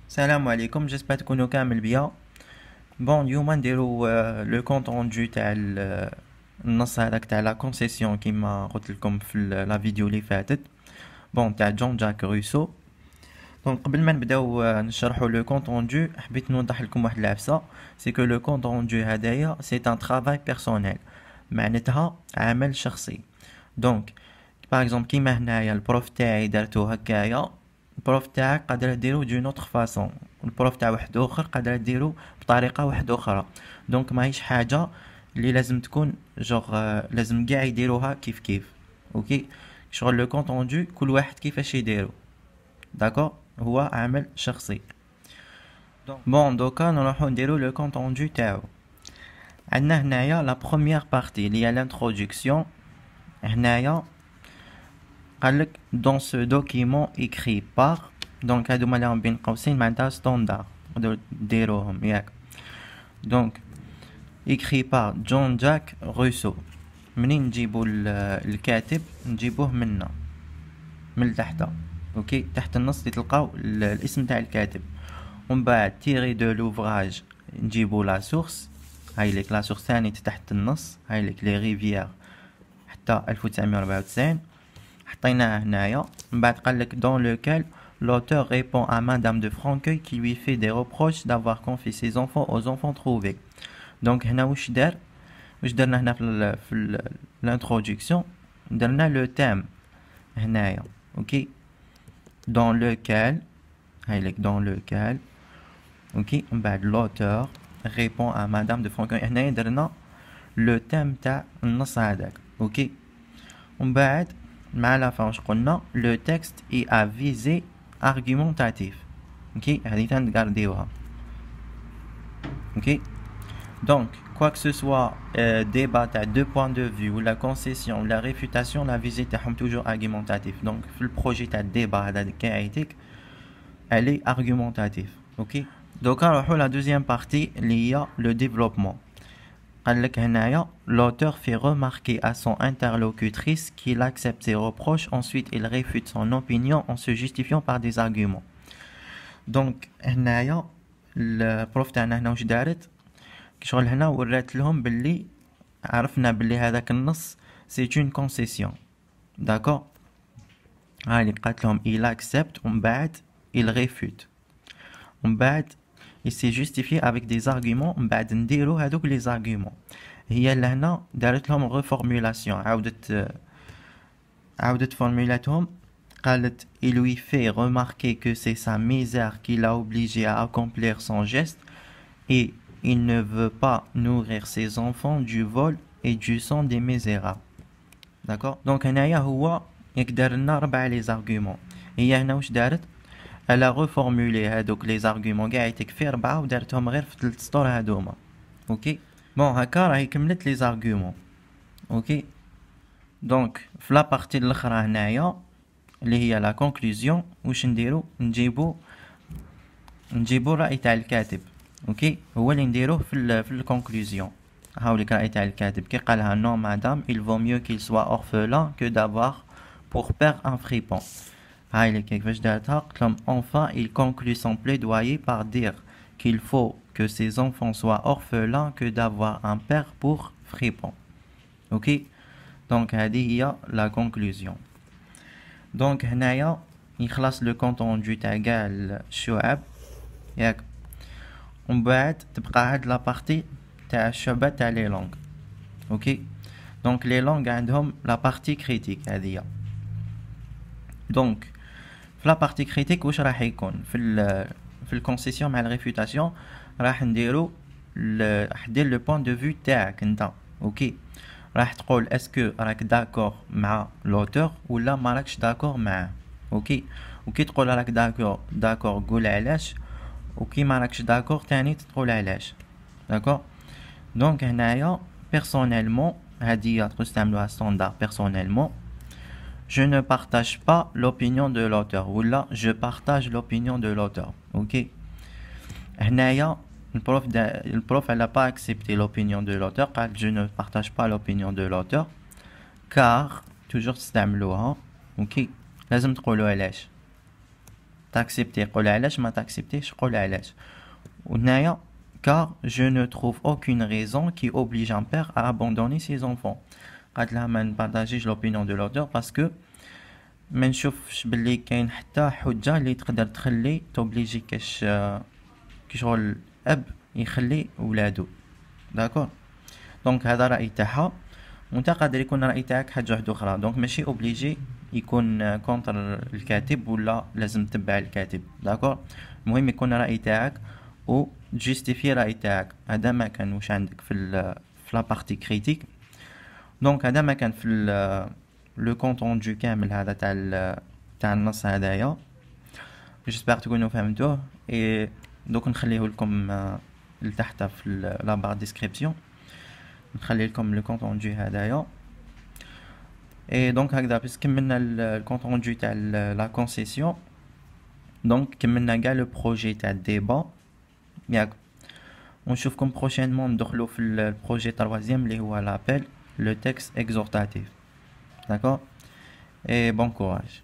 السلام عليكم. جيسبر تكونوا كامل بيا. بون اليوم نديرو لو كونت روندو تاع النص هذاك تاع لا كونسيسيون كيما قلت لكم في لا فيديو اللي فاتت. بون تاع جون جاك روسو. دونك قبل ما نبداو نشرحوا لو كونت روندو حبيت نوضح لكم واحد العفسه. سي كو لو كونت روندو هدايا سي ان ترافاي بيرسونيل، معناتها عمل شخصي. دونك باغ اكزومبل كيما هنايا البروف تاعي درتو هكايا، البروف تاعك قادر ديرو دون اوتر فاسون، البروف تاع واحد اخر قادر ديرو بطريقه واحده اخرى. دونك ماهيش حاجه اللي لازم تكون لازم كاع يديروها كيف كيف. اوكي، شغل لو كونت روندو كل واحد كيفاش يديرو. داكور، هو عمل شخصي. بون دوكا نروحو نديرو لو كونت روندو تاعو. عندنا هنايا لا بروميير بارتي اللي هي لانتروداكسيون. هنايا قالك dans ce document écrit par، دونك هادوما اللي راهم بين قوسين معناتها ستوندار ديروهم ياك. دونك écrit par جون جاك روسو. منين نجيبو الكاتب؟ نجيبوه منا من تحت. اوكي، تحت النص تلقاو الاسم تاع الكاتب، ومن بعد تيري دو لوفراج نجيبو لا سورس. هاي ليك لا سورس ثاني تحت النص، هاي ليك لي ريفيير حتى 1994 حطيناها هنايا. من بعد قالك dans lequel l'auteur répond à Madame de Franqueuil qui lui fait des reproches d'avoir confié ses enfants aux enfants trouvés. دونك هنا واش درنا هنا في الانتروداكسيون؟ درنا لو تام هنايا. اوكي، dans lequel هاي لك dans lequel. اوكي، من بعد l'auteur répond à Madame de Franqueuil. هنايا درنا لو تام تاع النص هذاك. اوكي، ومن بعد مع لا fin واش قلنا لو تكست اي ا فيزي ارغيومونتاتيف. اوكي، هذه تنقارديوها. اوكي، دونك quoi que ce soit débat تاع deux points de vue ou la concession ou la réfutation، la visée تاعهم toujours argumentatif. دونك في البروجي تاع الديبا هذا كايتك elle est argumentatif. اوكي، دوكا نروحو لا دوزيام بارتي اللي هي لو ديفلوبمون. قالك هنايا l'auteur fait remarquer à son interlocutrice qu'il accepte ses reproches, ensuite il réfute son opinion en se justifiant par des arguments. دونك هنايا البروف تاعنا هنا واش دارت؟ شغل هنا ورات لهم باللي عرفنا باللي هذاك النص سي اون كونسيسيون. داكور، هاي قالت لهم il accepte ومن بعد il réfute ومن بعد il s'est justifié avec des arguments. من بعد نديرو هذوك لي زارغيومون. هي لهنا دارت لهم ريفورمولاسيون، عاودت فورمولاتهم. قالت il lui fait remarquer que c'est sa misère qui l'a obligé à accomplir son geste et il ne veut pas nourrir ses enfants du vol et du sang des misérables. d'accord. donc هنايا هو يقدر لنا 4 لي زارغيومون. هي هنا واش دارت؟ الا ريفورمولي هادوك لي زارغيومون كاع يتكفي 4 ودارتهم غير في 3 سطور هادوما. اوكي، بون هكا راهي كملت لي زارغيومون. اوكي، دونك في لا بارتي الاخرى هنايا اللي هي لا كونكلوزيون واش نديرو؟ نجيبو الراي تاع الكاتب. اوكي، هو اللي نديروه في الكونكلوزيون. هاوليك الراي تاع الكاتب كي قالها non madame il vaut mieux qu'il soit orphelin que d'avoir pour père un fripon. هاي اللي كيفاش دارتها؟ قلت لهم enfin il conclut son plaidoyer par dire qu'il faut que ses enfants soient orphelins que d'avoir un père pour fripon. اوكي، دونك هذه هي لا كونكلوزيون. دونك هنايا يخلص لو كونت روندو تاع كاع الشعب ياك. ومن بعد تبقى هاد لا بارتي تاع الشعبة تاع لي لونغ. اوكي، دونك لي لونغ عندهم لا بارتي كريتيك هذه. دونك في لا بارتي كريتيك واش راح يكون في الكونسيسيون مع الريفوتاسيون؟ راح نديرو راح دير لو بوين دو فيو تاعك انت. اوكي، راح تقول اسكو راك داكور مع لوتور ولا ما راكش داكور معاه. اوكي، وكي تقول راك داكور قول علاش، وكي ما راكش داكور تاني تقول علاش. داكور، دونك هنايا بيرسونيلمون هادي تقدر تعملوها ستاندار. بيرسونيلمون je ne partage pas l'opinion de l'auteur ولا je partage l'opinion de l'auteur. اوكي، هنايا البروف elle a pas accepté l'opinion de l'auteur. قال je ne partage pas l'opinion de l'auteur car toujours تستعملوها. اوكي، لازم تقولوا علاش. تاكسبتي قول علاش، ما تاكسبتيش قول علاش. وهنايا car je ne trouve aucune raison qui oblige un père à abandonner ses enfants. قالت لها ما نبارطاجيش لوبينيون دو لوتور باسكو ما نشوفش باللي كاين حتى حجه اللي تقدر تخلي توبليجي كي شغل اب يخلي ولادو. داكور، دونك هذا راي تاعها، وانت قادر يكون راي تاعك حاجه واحده اخرى. دونك ماشي اوبليجي يكون كونتر الكاتب ولا لازم تتبع الكاتب. داكور، المهم يكون راي تاعك و جوستيفي راي تاعك. هذا ما كان واش عندك في لا بارتي كريتيك. دونك هذا ما كان في لو كونطوندو كامل هذا تاع النص هذايا. جيسبر تكونوا فهمتوه. اي دوك نخليه لكم لتحت في لا بار ديسكريبسيون، نخلي لكم لو كونطوندو هذايا. اي دونك هكذا بس كملنا الكونطوندو تاع لا كونسيسيون. دونك كملنا كاع لو بروجي تاع الديبا ياك. ونشوفكم بروشينمون ندخلوا في البروجي troisième اللي هو لابيل لو تكست اكزورتاتيف. D'accord? Et bon courage.